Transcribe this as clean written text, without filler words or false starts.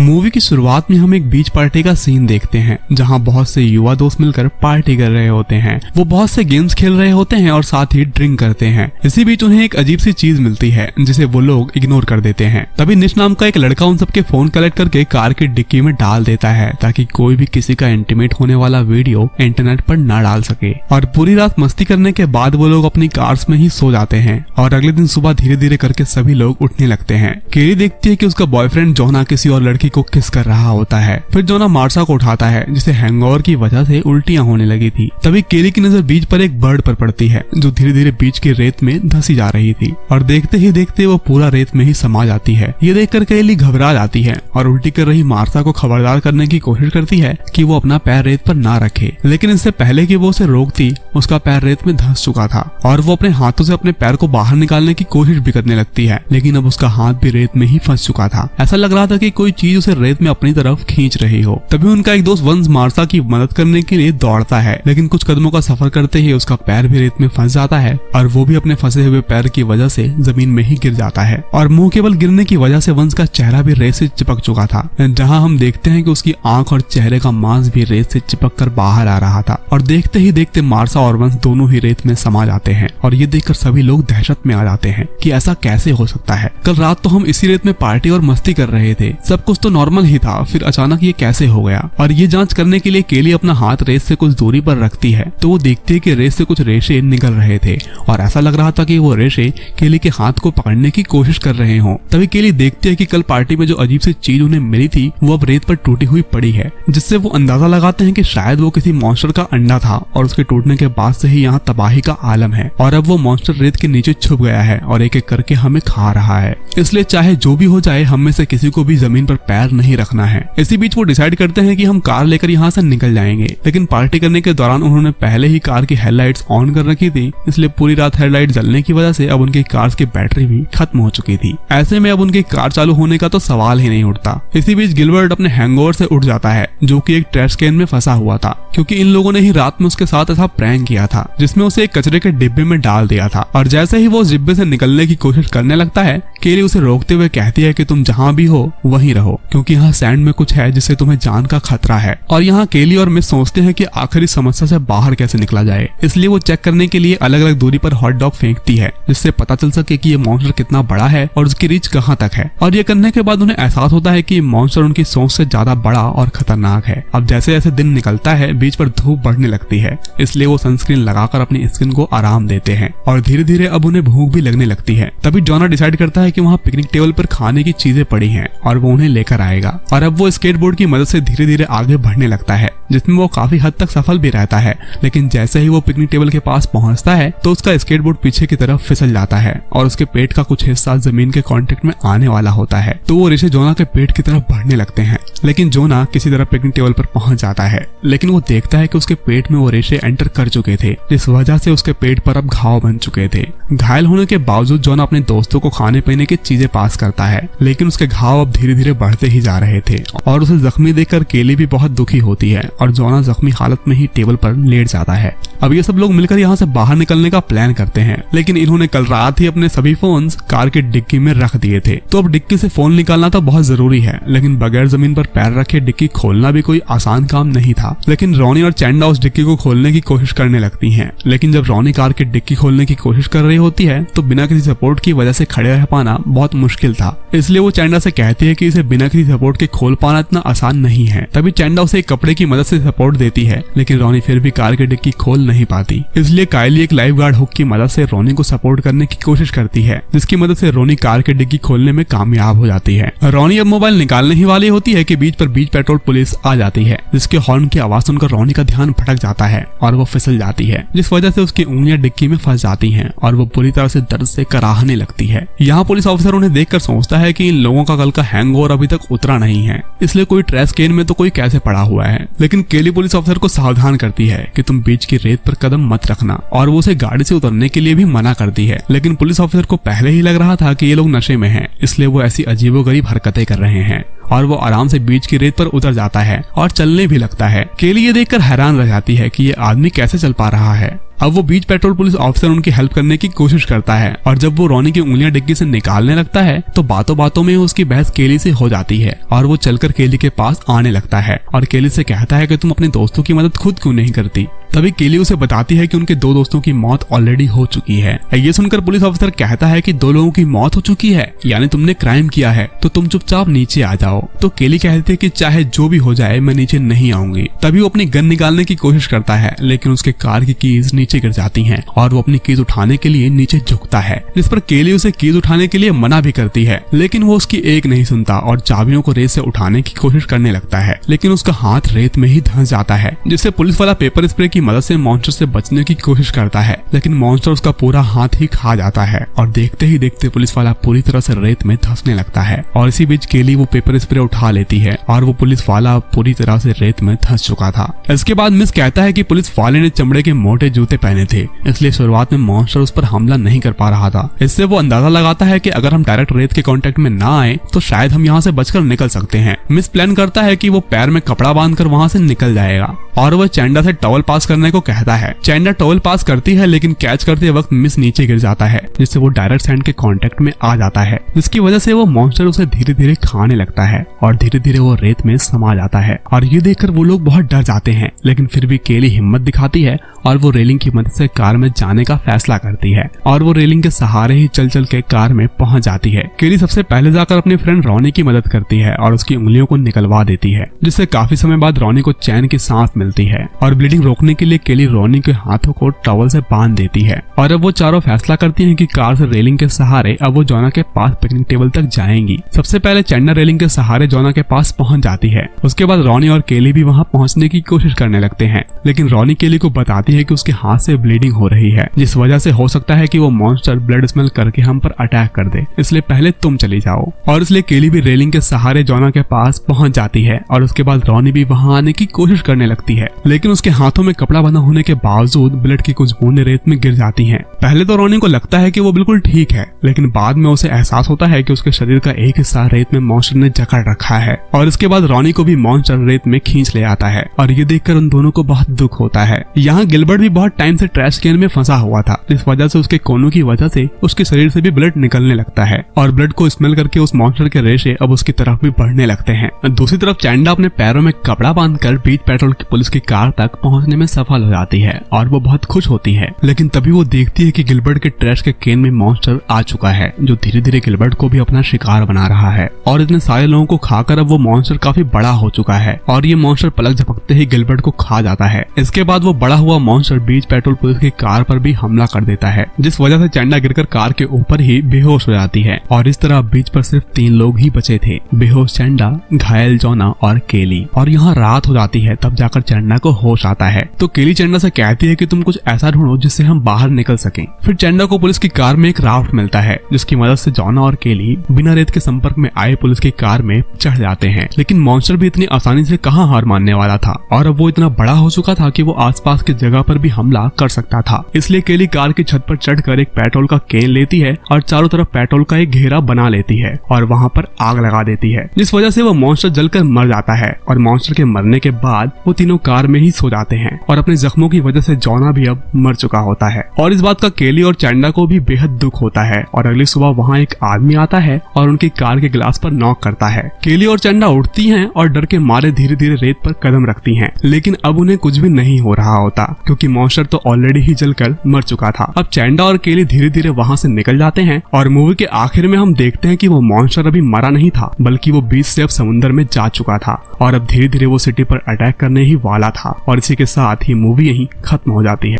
Movie की शुरुआत में हम एक बीच पार्टी का सीन देखते हैं जहां बहुत से युवा दोस्त मिलकर पार्टी कर रहे होते हैं। वो बहुत से गेम्स खेल रहे होते हैं और साथ ही ड्रिंक करते हैं। इसी बीच उन्हें एक अजीब सी चीज मिलती है जिसे वो लोग इग्नोर कर देते हैं। तभी निश नाम का एक लड़का उन सबके फोन कलेक्ट करके कार की डिक्की में डाल देता है ताकि कोई भी किसी का इंटीमेट होने वाला वीडियो इंटरनेट पर ना डाल सके। और पूरी रात मस्ती करने के बाद वो लोग अपनी कार्स में ही सो जाते हैं और अगले दिन सुबह धीरे धीरे करके सभी लोग उठने लगते हैं। केली देखती है कि उसका बॉयफ्रेंड जोना किसी और लड़की को किस कर रहा होता है। फिर जोना मार्सा को उठाता है जिसे हैंगओवर की वजह से उल्टियां होने लगी थी। तभी केली की नजर बीच पर एक बर्ड पर पड़ती है जो धीरे धीरे बीच की रेत में धंसी जा रही थी और देखते ही देखते वो पूरा रेत में ही समा जाती है। ये देखकर केली घबरा जाती है और उल्टी कर रही मार्सा को खबरदार करने की कोशिश करती है कि वो अपना पैर रेत पर ना रखे, लेकिन इससे पहले कि वो उसे रोकती उसका पैर रेत में धंस चुका था और वो अपने हाथों से अपने पैर को बाहर निकालने की कोशिश भी करने लगती है, लेकिन अब उसका हाथ भी रेत में ही फंस चुका था। ऐसा लग रहा था कि कोई चीज उसे रेत में अपनी तरफ खींच रही हो। तभी उनका एक दोस्त वंस मार्सा की मदद करने के लिए दौड़ता है, लेकिन कुछ कदमों का सफर करते ही उसका पैर भी रेत में फंस जाता है और वो भी अपने फंसे हुए पैर की वजह से जमीन में ही गिर जाता है। और मुंह केवल गिरने की वजह से वंस का चेहरा भी रेत से चिपक चुका था, जहां हम देखते हैं कि उसकी आंख और चेहरे का मांस भी रेत से चिपक कर बाहर आ रहा था। और देखते ही देखते मार्सा और वंस दोनों ही रेत में समा जाते हैं और ये देखकर सभी लोग दहशत में आ जाते हैं कि ऐसा कैसे हो सकता है। कल रात तो हम इसी रेत में पार्टी और मस्ती कर रहे थे, सब कुछ तो नॉर्मल ही था, फिर अचानक ये कैसे हो गया। और ये जांच करने के लिए केली अपना हाथ रेत से कुछ दूरी पर रखती है तो वो देखती है कि रेत से कुछ रेशे निकल रहे थे और ऐसा लग रहा था कि वो रेशे केली के हाथ को पकड़ने की कोशिश कर रहे हों। तभी केली देखती है कि कल पार्टी में जो अजीब सी चीज उन्हें मिली थी वो अब रेत पर टूटी हुई पड़ी है, जिससे वो अंदाजा लगाते हैं कि शायद वो किसी मॉन्स्टर का अंडा था और उसके टूटने के बाद से ही यहाँ तबाही का आलम है और अब वो मॉन्स्टर रेत के नीचे छुप गया है और एक एक करके हमें खा रहा है। इसलिए चाहे जो भी हो जाए हम में से किसी को भी जमीन पर पैर नहीं रखना है। इसी बीच वो डिसाइड करते हैं कि हम कार लेकर यहाँ से निकल जाएंगे, लेकिन पार्टी करने के दौरान उन्होंने पहले ही कार की हेडलाइट्स ऑन कर रखी थी, इसलिए पूरी रात हेडलाइट जलने की वजह से अब उनकी कार की बैटरी भी खत्म हो चुकी थी। ऐसे में अब उनकी कार चालू होने का तो सवाल ही नहीं उठता। इसी बीच गिलबर्ट अपने हैंगओवर से उठ जाता है जो कि एक ट्रैश कैन में फंसा हुआ था, क्योंकि इन लोगों ने ही रात में उसके साथ ऐसा प्रैंक किया था जिसमें उसे एक कचरे के डिब्बे में डाल दिया था। और जैसे ही वो उस डिब्बे से निकलने की कोशिश करने लगता है, केली उसे रोकते हुए कहती है कि तुम जहाँ भी हो वहीं रहो, क्योंकि यहाँ सैंड में कुछ है जिससे तुम्हें जान का खतरा है। और यहाँ केली और मिस सोचते हैं कि आखिर इस समस्या से बाहर कैसे निकला जाए, इसलिए वो चेक करने के लिए अलग अलग दूरी पर हॉट डॉग फेंकती है जिससे पता चल सके कि ये मॉन्स्टर कितना बड़ा है और उसकी रीच कहाँ तक है। और ये करने के बाद उन्हें एहसास होता है कि मॉन्स्टर उनकी सोच से ज्यादा बड़ा और खतरनाक है। अब जैसे जैसे दिन निकलता है बीच पर धूप बढ़ने लगती है, इसलिए वो सनस्क्रीन लगाकर अपनी स्किन को आराम देते हैं और धीरे धीरे अब उन्हें भूख भी लगने लगती है। तभी जोना डिसाइड करता है कि वहाँ पिकनिक टेबल पर खाने की चीजें पड़ी हैं और वो उन्हें लेकर आएगा। और अब वो स्केटबोर्ड की मदद से धीरे धीरे आगे बढ़ने लगता है, जिसमें वो काफी हद तक सफल भी रहता है, लेकिन जैसे ही वो पिकनिक टेबल के पास पहुंचता है तो उसका स्केटबोर्ड पीछे की तरफ फिसल जाता है और उसके पेट का कुछ हिस्सा जमीन के कांटेक्ट में आने वाला होता है। तो वो रेशे जोना के पेट की तरफ बढ़ने लगते हैं, लेकिन जोना किसी तरह पिकनिक टेबल पर पहुंच जाता है, लेकिन वो देखता है कि उसके पेट में वो रेशे एंटर कर चुके थे, जिस वजह से उसके पेट पर अब घाव बन चुके थे। घायल होने के बावजूद जोना अपने दोस्तों को खाने पीने की चीजें पास करता है, लेकिन उसके घाव अब धीरे धीरे बढ़ते ही जा रहे थे और उसे जख्मी देखकर केली भी बहुत दुखी होती है और जोना जख्मी हालत में ही टेबल पर लेट जाता है। अब ये सब लोग मिलकर यहाँ से बाहर निकलने का प्लान करते हैं, लेकिन इन्होंने कल रात ही अपने सभी फोन्स कार के डिक्की में रख दिए थे, तो अब डिक्की से फोन निकालना तो बहुत जरूरी है, लेकिन बगैर जमीन पर पैर रखे डिक्की खोलना भी कोई आसान काम नहीं था। लेकिन रोनी और चैंडा उस डिक्की को खोलने की कोशिश करने लगती हैं, लेकिन जब रोनी कार की डिक्की खोलने की कोशिश कर रही होती है तो बिना किसी सपोर्ट की वजह से खड़े रह पाना बहुत मुश्किल था, इसलिए वो चैंडा से कहती है कि इसे बिना किसी सपोर्ट के खोल पाना इतना आसान नहीं है। तभी चैंडा उसे एक कपड़े की मदद से सपोर्ट देती है, लेकिन रोनी फिर भी कार की डिक्की खोल नहीं पाती, इसलिए कायली एक लाइफ गार्ड हुक की मदद से रोनी को सपोर्ट करने की कोशिश करती है, जिसकी मदद से रोनी कार की डिक्की खोलने में कामयाब हो जाती है। रोनी अब मोबाइल निकालने ही वाली होती है कि बीच पर बीच पेट्रोल पुलिस आ जाती है, जिसके हॉर्न की आवाज सुनकर रोनी का ध्यान भटक जाता है और वो फिसल जाती है, जिस वजह से उसकी उंगलियां डिक्की में फंस जाती हैं और वो पूरी तरह से दर्द से कराहने लगती है। यहाँ पुलिस ऑफिसर उन्हें देखकर सोचता है कि इन लोगों का कल का हैंगओवर अभी तक उतरा नहीं है, इसलिए कोई ट्रैश कैन में तो कोई कैसे पड़ा हुआ है। लेकिन केली पुलिस ऑफिसर को सावधान करती है कि तुम बीच की रेत पर कदम मत रखना और वो उसे गाड़ी से उतरने के लिए भी मना करती है, लेकिन पुलिस ऑफिसर को पहले ही लग रहा था कि ये लोग नशे में हैं, इसलिए वो ऐसी अजीबोगरीब हरकतें कर रहे हैं। और वो आराम से बीच की रेत पर उतर जाता है और चलने भी लगता है। केली ये देखकर हैरान रह जाती है कि ये आदमी कैसे चल पा रहा है। अब वो बीच पेट्रोल पुलिस ऑफिसर उनकी हेल्प करने की कोशिश करता है और जब वो रॉनी की उंगलियां डिग्गी से निकालने लगता है तो बातों बातों में उसकी बहस केली से हो जाती है और वो चलकर केली के पास आने लगता है और केली से कहता है कि तुम अपने दोस्तों की मदद खुद क्यों नहीं करती। तभी केली उसे बताती है कि उनके 2 दोस्तों की मौत ऑलरेडी हो चुकी है। ये सुनकर पुलिस ऑफिसर कहता है कि 2 लोगों की मौत हो चुकी है, यानी तुमने क्राइम किया है, तो तुम चुपचाप नीचे आ जाओ। तो केली कहती है कि चाहे जो भी हो जाए मैं नीचे नहीं आऊंगी। तभी वो अपनी गन निकालने की कोशिश करता है लेकिन उसके कार की कीज नीचे गिर जाती हैं और वो अपनी कीज उठाने के लिए नीचे झुकता है, जिस पर केली उसे कीज उठाने के लिए मना भी करती है लेकिन वो उसकी एक नहीं सुनता और चाबियों को रेत से उठाने की कोशिश करने लगता है लेकिन उसका हाथ रेत में ही धंस जाता है, जिससे पुलिस वाला पेपर स्प्रे की मदद से मॉन्स्टर से बचने की कोशिश करता है लेकिन मॉन्स्टर उसका पूरा हाथ ही खा जाता है और देखते ही देखते पुलिस वाला पूरी तरह से रेत में धंसने लगता है। और इसी बीच केली वो पेपर स्प्रे उठा लेती है और वो पुलिस वाला पूरी तरह से रेत में धंस चुका था। इसके बाद मिस कहता है कि पुलिस वाले ने चमड़े के मोटे जूते पहने थे इसलिए शुरुआत में मॉन्स्टर उस पर हमला नहीं कर पा रहा था। इससे वो अंदाजा लगाता है कि अगर हम डायरेक्ट रेत के कांटेक्ट में ना आए तो शायद हम यहाँ से बचकर निकल सकते हैं। मिस प्लान करता है कि वो पैर में कपड़ा बांधकर वहाँ से निकल जाएगा और वह चैंडा से टॉवल पास करने को कहता है। चैंडा टॉवल पास करती है लेकिन कैच करते वक्त मिस नीचे गिर जाता है जिससे वो डायरेक्ट सैंड के कांटेक्ट में आ जाता है, जिसकी वजह से वो मॉन्स्टर उसे धीरे धीरे खाने लगता है और धीरे धीरे वो रेत में समा जाता है। और ये देखकर वो लोग बहुत डर जाते हैं लेकिन फिर भी केली हिम्मत दिखाती है और वो रेलिंग की मदद से कार में जाने का फैसला करती है और वो रेलिंग के सहारे ही चल चल के कार में पहुंच जाती है। केली सबसे पहले जाकर अपने फ्रेंड रॉनी की मदद करती है और उसकी उंगलियों को निकलवा देती है, जिससे काफी समय बाद रॉनी को चैन की सांस मिलती है और ब्लीडिंग रोकने के लिए केली रॉनी के हाथों को टॉवल से बांध देती है। और अब वो चारों फैसला करती हैं कि कार से रेलिंग के सहारे अब वो जोना के पास पिकनिक टेबल तक जाएंगी। सबसे पहले चैंडा रेलिंग के सहारे जोना के पास पहुंच जाती है। उसके बाद रॉनी और केली भी वहां पहुंचने की कोशिश करने लगते हैं लेकिन रॉनी केली को बताती है कि उसके हाथ से ब्लीडिंग हो रही है, जिस वजह से हो सकता है कि वो मॉन्स्टर ब्लड स्मेल करके हम पर अटैक कर दे, इसलिए पहले तुम चली जाओ। और इसलिए केली भी रेलिंग के सहारे जोना के पास पहुंच जाती है और उसके बाद रॉनी भी वहां आने की कोशिश करने लगती है लेकिन उसके हाथों में कपड़ा बंधा होने के बावजूद ब्लड की कुछ बूंदें रेत में गिर जाती हैं। पहले तो रॉनी को लगता है कि वो बिल्कुल ठीक है लेकिन बाद में उसे एहसास होता है कि उसके शरीर का एक हिस्सा रेत में मॉन्स्टर ने जकड़ रखा है और इसके बाद रॉनी को भी मॉन्स्टर रेत में खींच ले आता है और ये देखकर उन दोनों को बहुत दुख होता है। यहाँ गिलबर्ट भी बहुत टाइम से ट्रैश कैन में फंसा हुआ था, इस वजह से उसके कोनों की वजह से उसके शरीर से भी ब्लड निकलने लगता है और ब्लड को स्मेल करके उस मॉन्स्टर के रेशे अब उसकी तरफ भी बढ़ने लगते हैं। दूसरी तरफ चैंडा अपने पैरों में कपड़ा बांधकर बीच पेट्रोल की पुलिस की कार तक पहुंचने में सफल हो जाती है और वो बहुत खुश होती है लेकिन तभी वो देखती है कि गिलबर्ट के ट्रैश के केन में मॉन्स्टर आ चुका है जो धीरे धीरे गिलबर्ट को भी अपना शिकार बना रहा है और इतने सारे लोगों को खाकर अब वो मॉन्स्टर काफी बड़ा हो चुका है और ये मॉन्स्टर पलक झपकते ही गिलबर्ट को खा जाता है। इसके बाद वो बड़ा हुआ मॉन्स्टर बीच पेट्रोल पुलिस की कार पर भी हमला कर देता है, जिस वजह से चैंडा गिरकर कार के ऊपर ही बेहोश हो जाती है और इस तरह बीच पर सिर्फ 3 लोग ही बचे थे, बेहोश चैंडा, घायल जोना और केली। और यहाँ रात हो जाती है तब जाकर चैंडा को होश आता है तो केली चैंडा से कहती है कि तुम कुछ ऐसा ढूंढो जिससे हम बाहर निकल सकें। फिर चैंडा को पुलिस की कार में एक राफ्ट मिलता है जिसकी मदद से जोना और केली बिना रेत के संपर्क में आए पुलिस की कार में चढ़ जाते हैं लेकिन मॉन्स्टर भी इतनी आसानी से कहां हार मानने वाला था और अब वो इतना बड़ा हो चुका था कि वो आसपास की जगह पर भी हमला कर सकता था। इसलिए केली कार की छत पर चढ़कर एक पेट्रोल का केन लेती है और चारों तरफ पेट्रोल का एक घेरा बना लेती है और वहां पर आग लगा देती है, जिस वजह से वो मॉन्स्टर जलकर मर जाता है। और मॉन्स्टर के मरने के बाद वो तीनों कार में ही सो जाते हैं और अपने जख्मों की वजह से जोना भी अब मर चुका होता है और इस बात का केली और चैंडा को भी बेहद दुख होता है। और अगली सुबह वहाँ एक आदमी आता है और उनकी कार के गिलास पर नॉक करता है। केली और चैंडा उठती हैं और डर के मारे धीरे धीरे रेत पर कदम रखती हैं, लेकिन अब उन्हें कुछ भी नहीं हो रहा होता क्योंकि मॉन्स्टर तो ऑलरेडी ही जलकर मर चुका था। अब चैंडा और केली धीरे धीरे वहाँ से निकल जाते हैं और मूवी के आखिर में हम देखते हैं कि वो मॉन्स्टर अभी मरा नहीं था बल्कि वो बीच से अब समुद्र में जा चुका था और अब धीरे धीरे वो सिटी पर अटैक करने ही वाला था। और इसी के साथ ही मूवी यहीं खत्म हो जाती है।